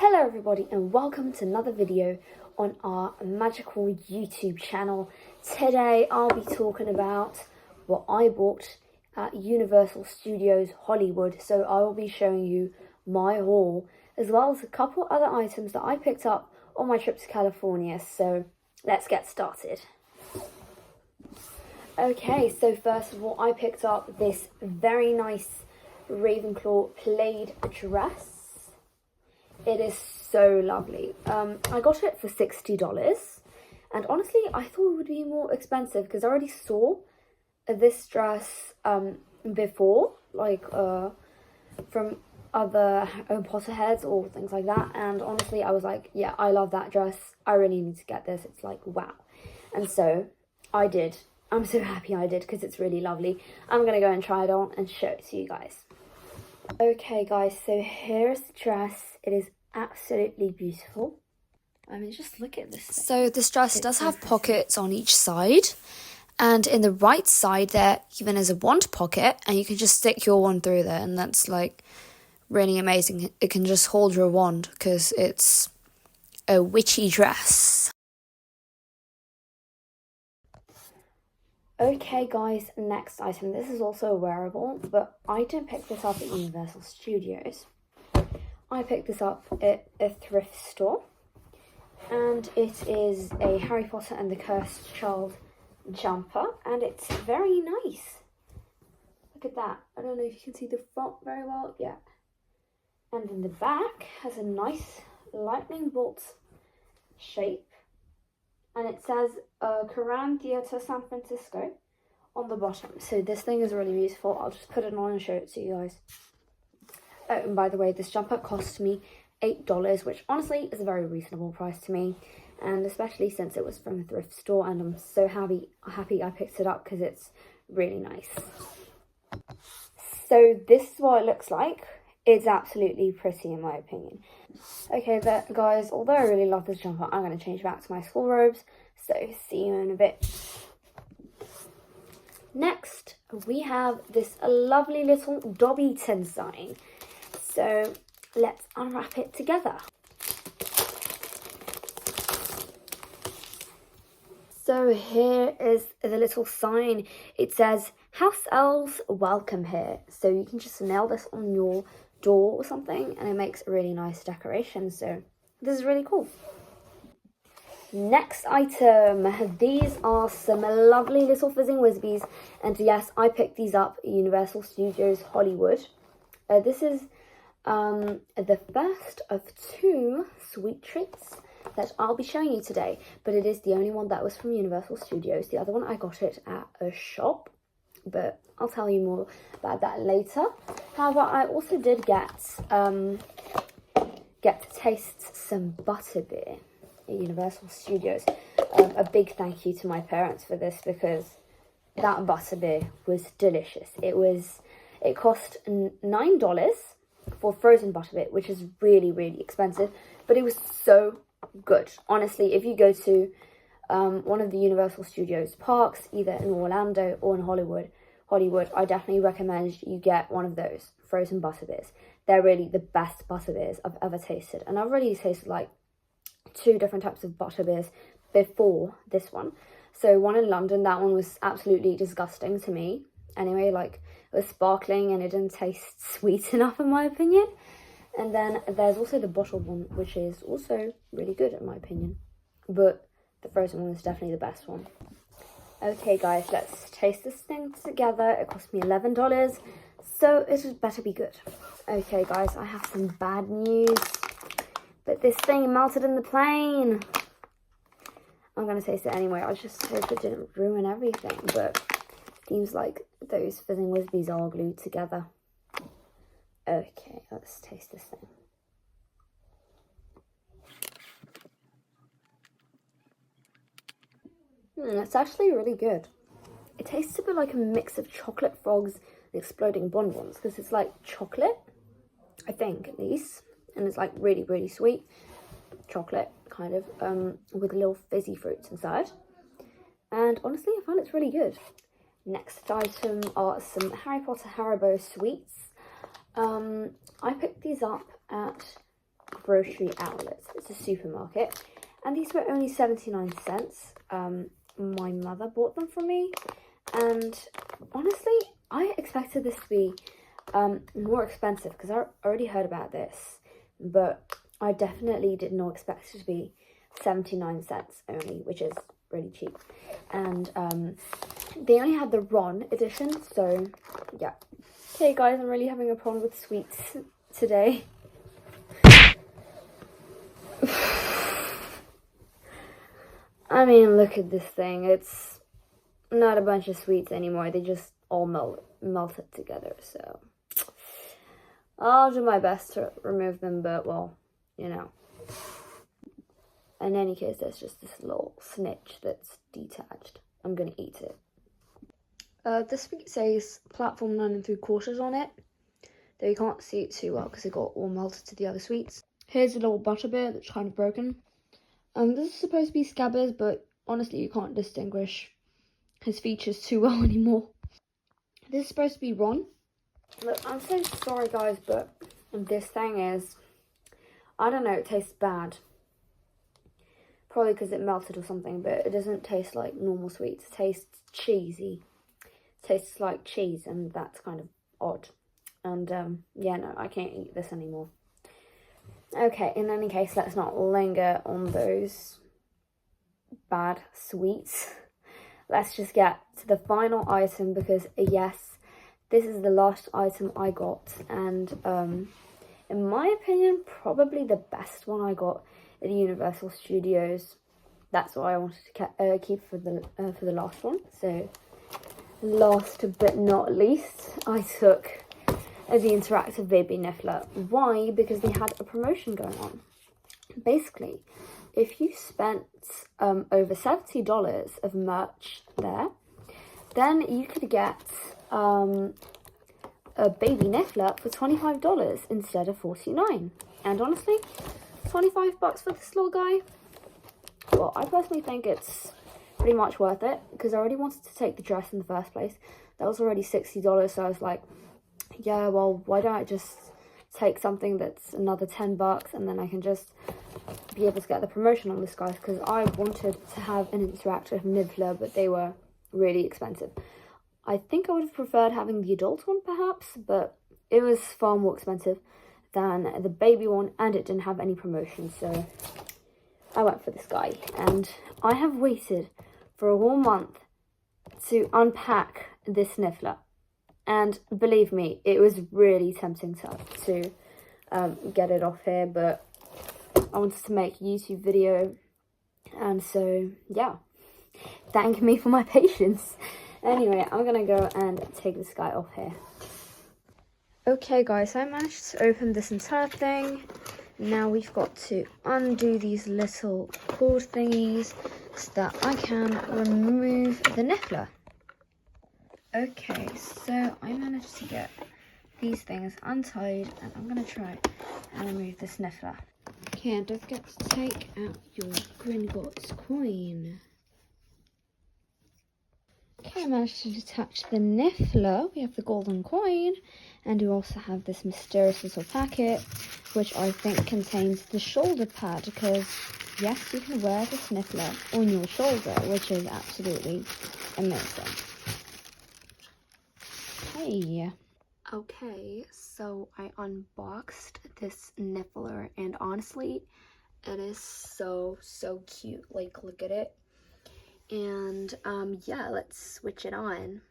Hello everybody and welcome to another video on our magical YouTube channel. Today I'll be talking about what I bought at Universal Studios Hollywood. So I will be showing you my haul as well as a couple other items that I picked up on my trip to California. So let's get started. Okay, so first of all I picked up this very nice Ravenclaw plaid dress. It is so lovely. I got it for $60 and honestly I thought it would be more expensive because I already saw this dress before, like from other Potterheads or things like that, and honestly I was like, yeah, I love that dress, I really need to get this. It's like, wow. And so I did. I'm so happy I did because it's really lovely. I'm gonna go and try it on and show it to you guys. Okay guys, so here's the dress. It is absolutely beautiful. I mean, just look at this thing. So this dress does have pockets on each side, and in the right side there even is a wand pocket, and you can just stick your wand through there, and that's like really amazing. It can just hold your wand because it's a witchy dress. Okay guys, next item. This is also a wearable, but I didn't pick this up at Universal Studios. I picked this up at a thrift store, and it is a Harry Potter and the Cursed Child jumper, and it's very nice. Look at that. I don't know if you can see the front very well yet. And then the back has a nice lightning bolt shape, and it says Curran Theatre San Francisco on the bottom. So this thing is really beautiful. I'll just put it on and show it to you guys. Oh, and by the way, this jumper cost me $8, which honestly is a very reasonable price to me, and especially since it was from a thrift store, and I'm so happy I picked it up because it's really nice. So this is what it looks like. It's absolutely pretty in my opinion. Okay there, guys, although I really love this jumper, I'm going to change back to my school robes, so see you in a bit. Next, we have this lovely little Dobbyton sign. So let's unwrap it together. So here is the little sign. It says, "House elves welcome here." So you can just nail this on your door or something, and it makes a really nice decoration. So this is really cool. Next item, these are some lovely little Fizzing Wizards, and yes, I picked these up at Universal Studios Hollywood. This is the first of two sweet treats that I'll be showing you today, but it is the only one that was from Universal Studios. The other one I got it at a shop, but I'll tell you more about that later. However, I also did get to taste some butterbeer at Universal Studios. A big thank you to my parents for this because that butterbeer was delicious. It cost $9 for frozen butterbeer, which is really, really expensive, but it was so good. Honestly, if you go to one of the Universal Studios parks, either in Orlando or in Hollywood, I definitely recommend you get one of those frozen butterbeers. They're really the best butterbeers I've ever tasted, and I've already tasted like 2 different types of butterbeers before this one. So one in London, that one was absolutely disgusting to me. Anyway, like, it was sparkling and it didn't taste sweet enough in my opinion. And then there's also the bottled one, which is also really good in my opinion. But the frozen one is definitely the best one. Okay guys, let's taste this thing together. It cost me $11, so it had better be good. Okay guys, I have some bad news. But this thing melted in the plane. I'm going to taste it anyway. I just hope it didn't ruin everything, but it seems like those Fizzing Wizards are all glued together. Okay, let's taste this thing. It's actually really good. It tastes a bit like a mix of chocolate frogs and exploding bonbons, because it's like chocolate, I think at least, and it's like really, really sweet chocolate kind of, with little fizzy fruits inside. And honestly, I find it's really good. Next item are some Harry Potter Haribo sweets. I picked these up at grocery outlets. It's a supermarket. And these were only 79 cents. My mother bought them for me. And honestly, I expected this to be more expensive because I already heard about this. But I definitely did not expect it to be 79 cents only, which is really cheap. And they only had the Ron edition, so yeah. Okay guys, I'm really having a problem with sweets today. I mean, look at this thing. It's not a bunch of sweets anymore. They just all melted together, so I'll do my best to remove them, but well, you know. In any case, there's just this little snitch that's detached. I'm gonna eat it. This sweet says platform 9 3/4 on it, though you can't see it too well because it got all melted to the other sweets. Here's a little butterbit that's kind of broken. This is supposed to be Scabbers, but honestly you can't distinguish his features too well anymore. This is supposed to be Ron. Look, I'm so sorry guys, but this thing is, I don't know, it tastes bad. Probably because it melted or something, but it doesn't taste like normal sweets. It tastes cheesy. It tastes like cheese, and that's kind of odd. And yeah, no, I can't eat this anymore. Okay, in any case, let's not linger on those bad sweets. Let's just get to the final item because, yes, this is the last item I got. And in my opinion, probably the best one I got at Universal Studios. That's what I wanted to keep for the last one. So, last but not least, I took the interactive baby Niffler. Why? Because they had a promotion going on. Basically, if you spent over $70 of merch there, then you could get a baby Niffler for $25 instead of $49. And honestly, $25 for this little guy? Well, I personally think it's pretty much worth it because I already wanted to take the dress in the first place. That was already $60, so I was like, yeah, well, why don't I just take something that's another $10 and then I can just be able to get the promotion on this guy, because I wanted to have an interactive Niffler, but they were really expensive. I think I would have preferred having the adult one perhaps, but it was far more expensive than the baby one and it didn't have any promotion, so I went for this guy. And I have waited for a whole month to unpack this Niffler. And believe me, it was really tempting to get it off here, but I wanted to make a YouTube video, and so yeah, thank me for my patience. Anyway, I'm gonna go and take this guy off here. Okay guys, so I managed to open this entire thing. Now we've got to undo these little cord thingies so that I can remove the Niffler. Okay, so I managed to get these things untied, and I'm going to try and remove this Niffler. Okay, and don't forget to take out your Gringotts coin. Okay, I managed to detach the Niffler. We have the golden coin, and we also have this mysterious little packet, which I think contains the shoulder pad, because yes, you can wear this Niffler on your shoulder, which is absolutely amazing. Hey. Okay, so I unboxed this Niffler, and honestly, it is so cute. Like, look at it. And yeah, let's switch it on.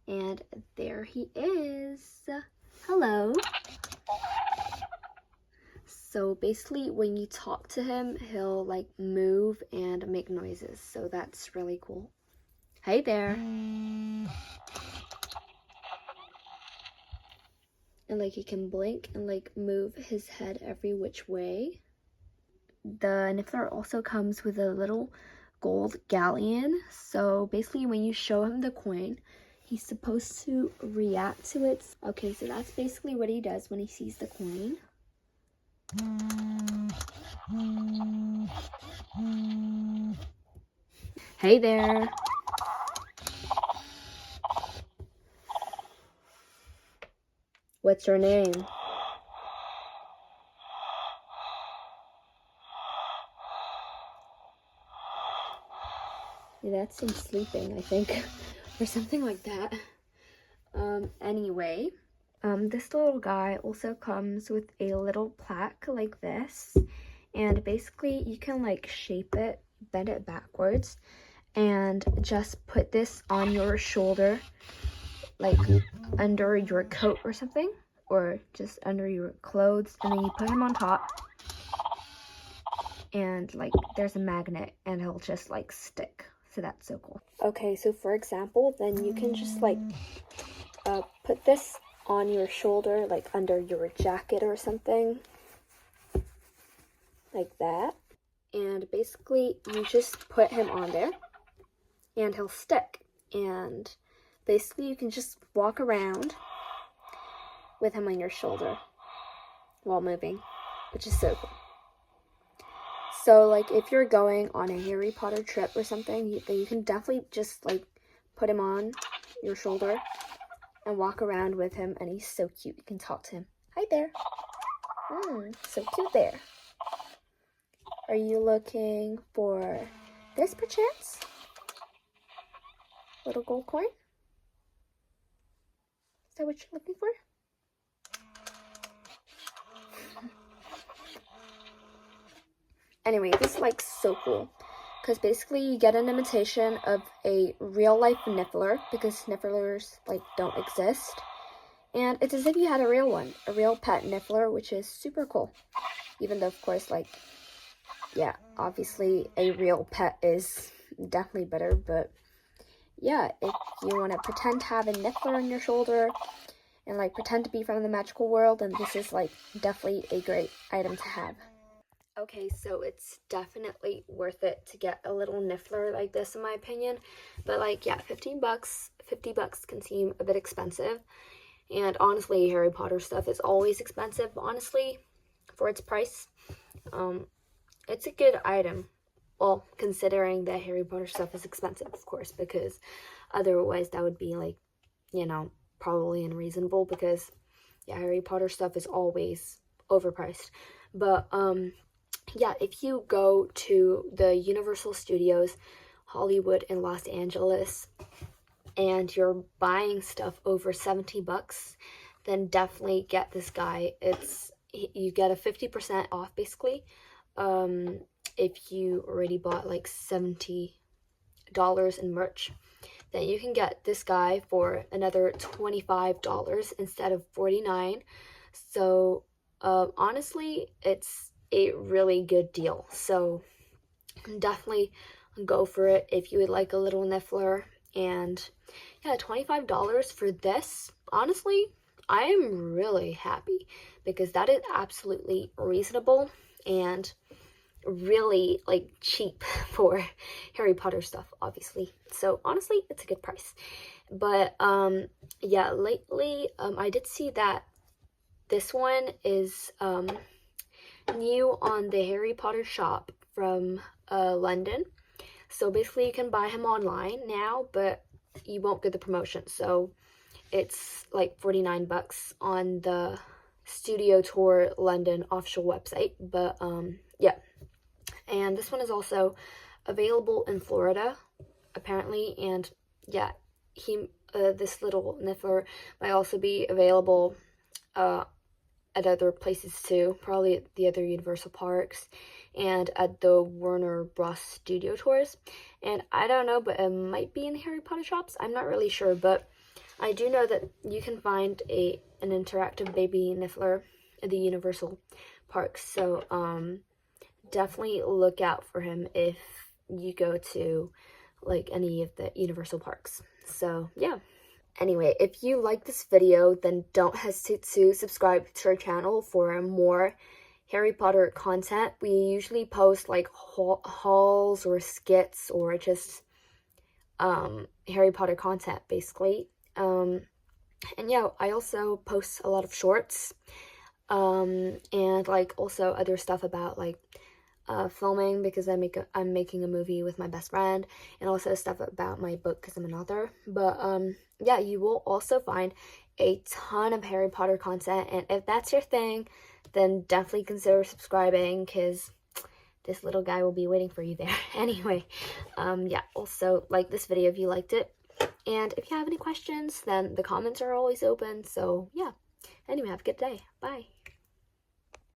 And there he is. Hello. So basically, when you talk to him, he'll like move and make noises, so that's really cool. Hey there. And like he can blink and like move his head every which way. The Niffler also comes with a little gold galleon. So basically when you show him the coin, he's supposed to react to it. Okay, so that's basically what he does when he sees the coin. Hey there. What's your name? Yeah, that's him sleeping, I think, or something like that. Anyway, this little guy also comes with a little plaque like this, and basically you can like shape it, bend it backwards, and just put this on your shoulder, like under your coat or something, or just under your clothes, and then you put him on top, and like there's a magnet and he'll just like stick. So that's so cool. Okay, so for example, then you can just like put this on your shoulder, like under your jacket or something, like that. And basically you just put him on there and he'll stick. And basically you can just walk around with him on your shoulder while moving, which is so cool. So like if you're going on a Harry Potter trip or something, then you can definitely just like put him on your shoulder and walk around with him, and he's so cute. You can talk to him. Hi there. So cute there. Are you looking for this perchance? Little gold coin? Is that what you're looking for? Anyway, this is like so cool because basically you get an imitation of a real life Niffler, because Nifflers like don't exist, and it's as if you had a real one, a real pet Niffler, which is super cool. Even though of course, like, yeah, obviously a real pet is definitely better, but yeah, if you want to pretend to have a Niffler on your shoulder and like pretend to be from the magical world, then this is like definitely a great item to have. Okay, so it's definitely worth it to get a little Niffler like this, in my opinion. But like, yeah, 15 bucks, 50 bucks can seem a bit expensive. And honestly, Harry Potter stuff is always expensive, honestly, for its price. It's a good item. Well, considering that Harry Potter stuff is expensive, of course, because otherwise that would be like, you know, probably unreasonable, because yeah, Harry Potter stuff is always overpriced. But yeah, if you go to the Universal Studios Hollywood in Los Angeles and you're buying stuff over 70 bucks, then definitely get this guy. You get a 50% off basically. If you already bought like $70 in merch, then you can get this guy for another $25 instead of $49. So honestly, it's a really good deal. So definitely go for it if you would like a little Niffler. And yeah, $25 for this, honestly, I am really happy, because that is absolutely reasonable and really like cheap for Harry Potter stuff, obviously. So honestly, it's a good price. But yeah, lately I did see that this one is new on the Harry Potter shop from London. So basically you can buy him online now, but you won't get the promotion. So it's like 49 bucks on the Studio Tour London official website. But yeah. And this one is also available in Florida, apparently. And yeah, this little Niffler might also be available at other places too, probably at the other Universal parks and at the Warner Bros. Studio Tours. And I don't know, but it might be in Harry Potter shops. I'm not really sure, but I do know that you can find an interactive baby Niffler at the Universal parks. So definitely look out for him if you go to like any of the Universal parks. So yeah. Anyway, if you like this video, then don't hesitate to subscribe to our channel for more Harry Potter content. We usually post like hauls or skits or just Harry Potter content basically. And yeah, I also post a lot of shorts and like also other stuff about like filming because I'm making a movie with my best friend, and also stuff about my book because I'm an author. But yeah, you will also find a ton of Harry Potter content, and if that's your thing, then definitely consider subscribing because this little guy will be waiting for you there. Anyway, yeah, also like this video if you liked it, and if you have any questions, then the comments are always open. So yeah, anyway, have a good day. Bye.